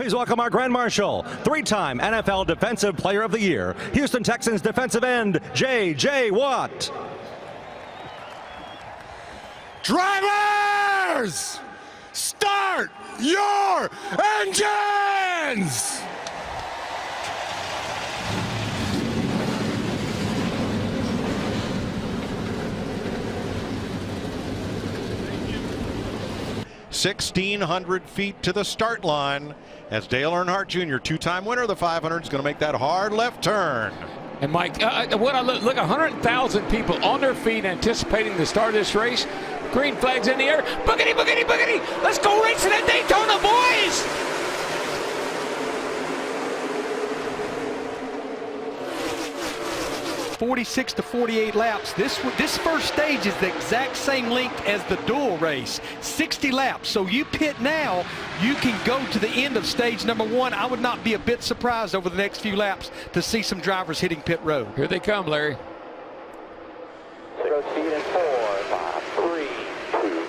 Please welcome our Grand Marshal, three-time NFL Defensive Player of the Year, Houston Texans defensive end, J.J. Watt. Drivers, start your engines! $1,600 feet to the start line as Dale Earnhardt Jr., two-time winner of the 500, is going to make that hard left turn. And Mike, what I look 100,000 people on their feet anticipating the start of this race. Green flags in the air. Boogity, boogity, boogity. Let's go racing at Daytona, boys. 46 to 48 laps. This first stage is the exact same length as the dual race, 60 laps. So you pit now, you can go to the end of stage number one. I would not be a bit surprised over the next few laps to see some drivers hitting pit road. Here they come, Larry. 0 speed in 4, 5, 3, 2.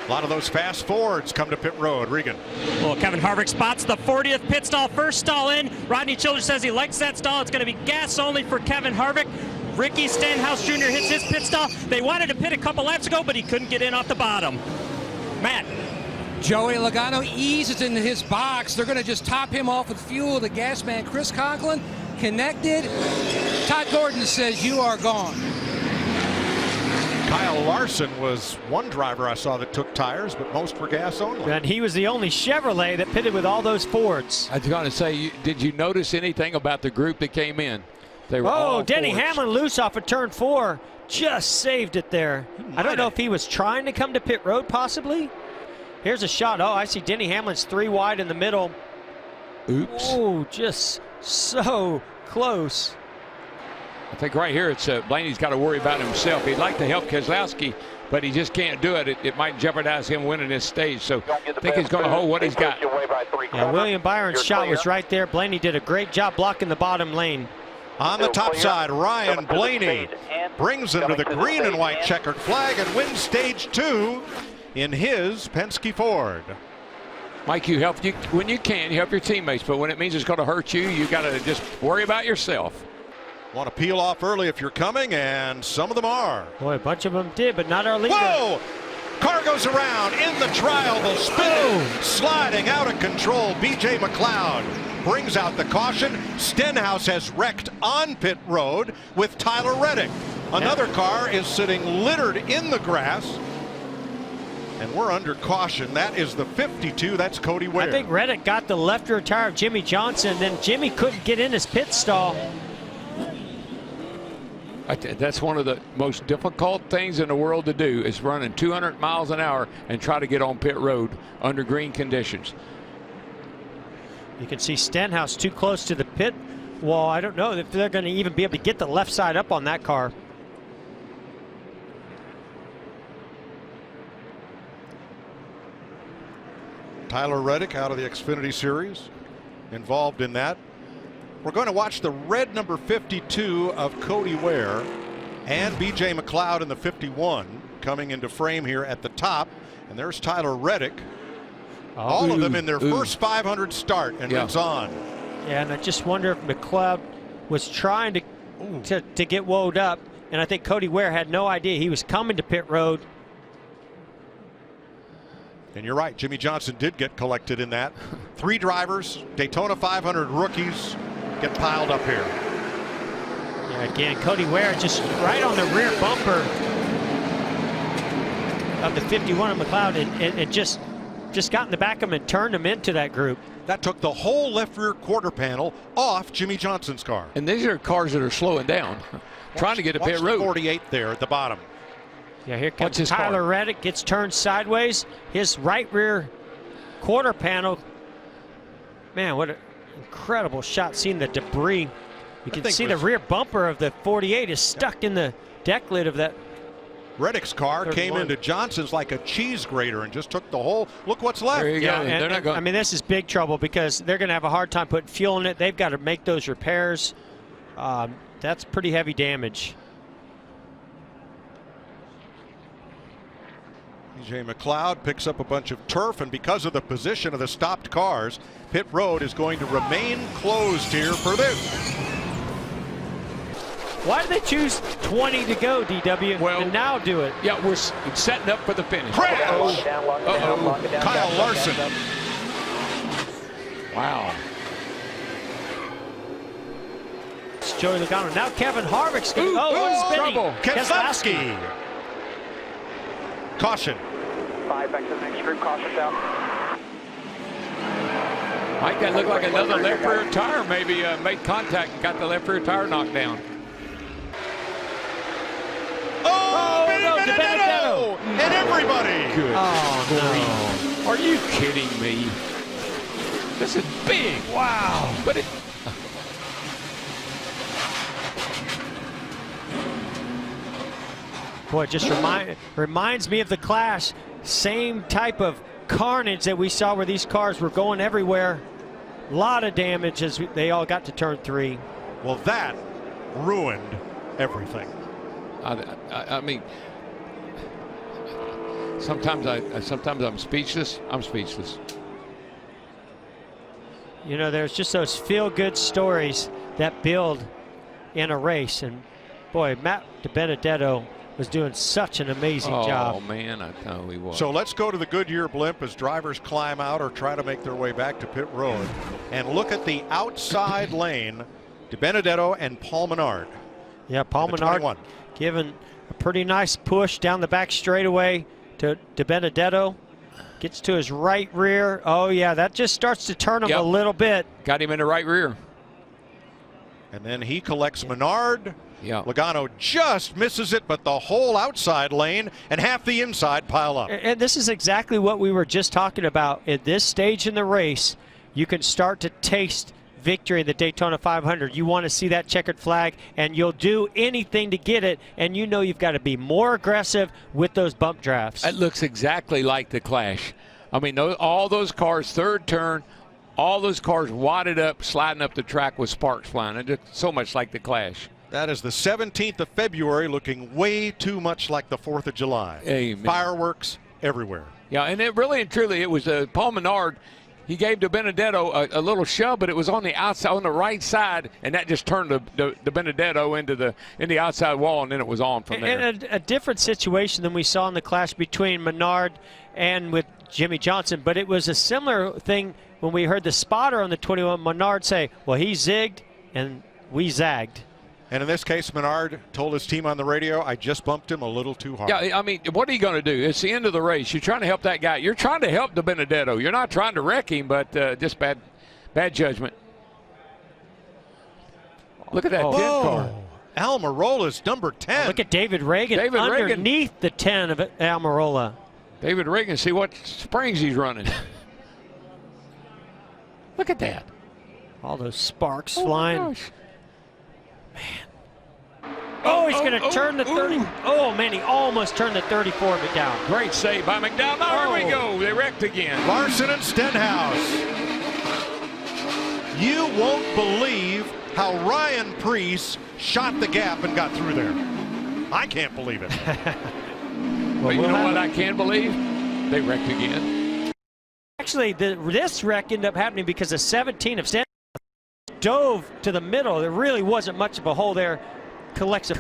A lot of those fast forwards come to pit road. Regan. Well, Kevin Harvick spots the 40th pit stall, first stall in. Rodney Childers says he likes that stall. It's going to be gas only for Kevin Harvick. Ricky Stenhouse Jr. hits his pit stall. They wanted to pit a couple laps ago, but he couldn't get in off the bottom. Matt. Joey Logano eases into his box. They're going to just top him off with fuel. The gas man, Chris Conklin, connected. Todd Gordon says, "You are gone." Kyle Larson was one driver I saw that took tires, but most were gas only. And he was the only Chevrolet that pitted with all those Fords. I was going to say, did you notice anything about the group that came in? They were all Denny Fords. Hamlin loose off of turn 4. Just saved it there. I don't know if he was trying to come to pit road, possibly. Here's a shot. Oh, I see Denny Hamlin's 3 wide in the middle. Oops. Oh, just so close. I think right here it's Blaney's got to worry about himself. He'd like to help Keselowski, but he just can't do it. It might jeopardize him winning this stage. So I think he's going to hold what he's got. Yeah, William Byron's shot was right there. Blaney did a great job blocking the bottom lane. On the top side, Ryan Blaney brings him to the green and white checkered flag and wins stage 2 in his Penske Ford. Mike, you help when you can. You help your teammates, but when it means it's going to hurt you, you got to just worry about yourself. Want to peel off early if you're coming, and some of them are. Boy, a bunch of them did, but not our leader. Whoa! Car goes around in the trial, the spin, sliding out of control. B.J. McLeod brings out the caution. Stenhouse has wrecked on pit road with Tyler Reddick. Another car is sitting littered in the grass, and we're under caution. That is the 52. That's Cody Ware. I think Reddick got the left rear tire of Jimmy Johnson, then Jimmy couldn't get in his pit stall. That's one of the most difficult things in the world to do, is running 200 miles an hour and try to get on pit road under green conditions. You can see Stenhouse too close to the pit wall. I don't know if they're going to even be able to get the left side up on that car. Tyler Reddick out of the Xfinity Series, involved in that. We're going to watch the red number 52 of Cody Ware and B.J. McLeod in the 51 coming into frame here at the top. And there's Tyler Reddick. All of them in their first 500 start, and it's on. Yeah, and I just wonder if McLeod was trying to get woed up, and I think Cody Ware had no idea he was coming to pit road. And you're right, Jimmy Johnson did get collected in that. 3 drivers, Daytona 500 rookies, get piled up here. Yeah, again, Cody Ware just right on the rear bumper of the 51 of McLeod, and it just got in the back of him and turned him into that group. That took the whole left rear quarter panel off Jimmy Johnson's car. And these are cars that are slowing down, trying to get a pit road. 48 there at the bottom. Yeah, here comes Tyler Reddick, gets turned sideways. His right rear quarter panel. Man, what an incredible shot, seeing the debris. You can see the rear bumper of the 48 is stuck in the deck lid of that. Reddick's car came into Johnson's like a cheese grater and just took the whole. Look what's left. There you go. They're not going. I mean, this is big trouble because they're going to have a hard time putting fuel in it. They've got to make those repairs. That's pretty heavy damage. BJ McLeod picks up a bunch of turf, and because of the position of the stopped cars, pit road is going to remain closed here for this. Why did they choose 20 to go, DW, well, and now do it? Yeah, we're setting up for the finish. Crash! Uh-oh. Kyle Larson. Wow. It's Joey Logano. Now Kevin Harvick's going to trouble. Keselowski. Caution. 5 back to the next group. Caution's out. Might that look like another left rear tire? Maybe made contact and got the left rear tire knocked down. Benedetto! And everybody! Good. Oh, no. Are you kidding me? This is big. Wow. But it. Boy, it just reminds me of the Clash. Same type of carnage that we saw where these cars were going everywhere. A lot of damage as they all got to turn 3. Well, that ruined everything. I mean, sometimes I'm speechless. I'm speechless. You know, there's just those feel-good stories that build in a race, and boy, Matt DiBenedetto was doing such an amazing job. Oh man, I know he was. So let's go to the Goodyear blimp as drivers climb out or try to make their way back to pit road, and look at the outside lane. DiBenedetto and Paul Menard. Yeah, Paul Menard giving a pretty nice push down the back straightaway to DiBenedetto. Gets to his right rear. Oh yeah, that just starts to turn him a little bit. Got him in the right rear. And then he collects Menard. Yeah. Logano just misses it, but the whole outside lane and half the inside pile up. And this is exactly what we were just talking about. At this stage in the race, you can start to taste victory in the Daytona 500. You want to see that checkered flag, and you'll do anything to get it, and you know you've got to be more aggressive with those bump drafts. It looks exactly like the Clash. I mean, all those cars, third turn, all those cars wadded up, sliding up the track with sparks flying. It looks so much like the Clash. That is the 17th of February, looking way too much like the 4th of July. Amen. Fireworks everywhere. Yeah, and it really and truly, it was Paul Menard. He gave DiBenedetto a little shove, but it was on the outside, on the right side, and that just turned DiBenedetto into the outside wall, and then it was on from there. And a different situation than we saw in the clash between Menard and with Jimmy Johnson, but it was a similar thing when we heard the spotter on the 21, Menard say, well, he zigged and we zagged. And in this case, Menard told his team on the radio, I just bumped him a little too hard. Yeah, I mean, what are you going to do? It's the end of the race. You're trying to help that guy. You're trying to help DiBenedetto. You're not trying to wreck him, but just bad judgment. Look at that 10 car. Almirola's number 10. Look at David Reagan underneath the 10 of Almirola. David Reagan, see what springs he's running. Look at that. All those sparks flying. My gosh. Man. Oh, he's going to turn the 30. Oh, man, he almost turned the 34 McDowell. Great save by McDowell. Now, here we go. They wrecked again. Larson and Stenhouse. You won't believe how Ryan Preece shot the gap and got through there. I can't believe it. But you know what I can believe? They wrecked again. Actually, this wreck ended up happening because the 17 of Stenhouse dove to the middle. There really wasn't much of a hole there. Collects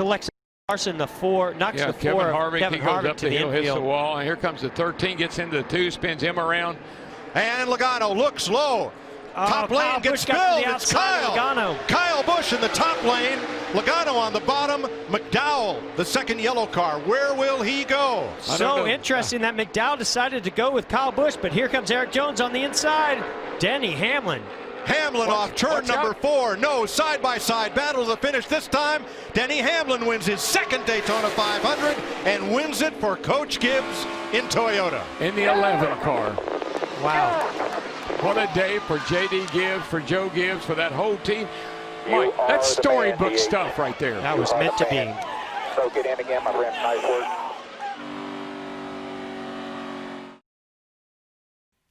Larson the 4, knocks the 4. Kevin Harvick, he goes up to the the hill, hits the infield. wall, and here comes the 13, gets into the 2, spins him around. And Logano looks low. Top lane gets filled. It's Kyle. Kyle Busch in the top lane. Logano on the bottom. McDowell, the second yellow car. Where will he go? So interesting that McDowell decided to go with Kyle Busch, but here comes Eric Jones on the inside. Denny Hamlin. Hamlin off turn number 4. No, side-by-side battle to the finish this time. Denny Hamlin wins his second Daytona 500 and wins it for Coach Gibbs in Toyota. In the 11 car. Wow. What a day for J.D. Gibbs, for Joe Gibbs, for that whole team. Mike, that's storybook stuff right there. That was meant to be. So get in again, my friend. Nice work.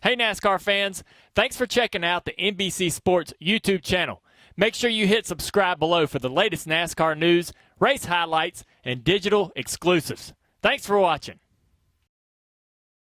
Hey NASCAR fans, thanks for checking out the NBC Sports YouTube channel. Make sure you hit subscribe below for the latest NASCAR news, race highlights, and digital exclusives. Thanks for watching.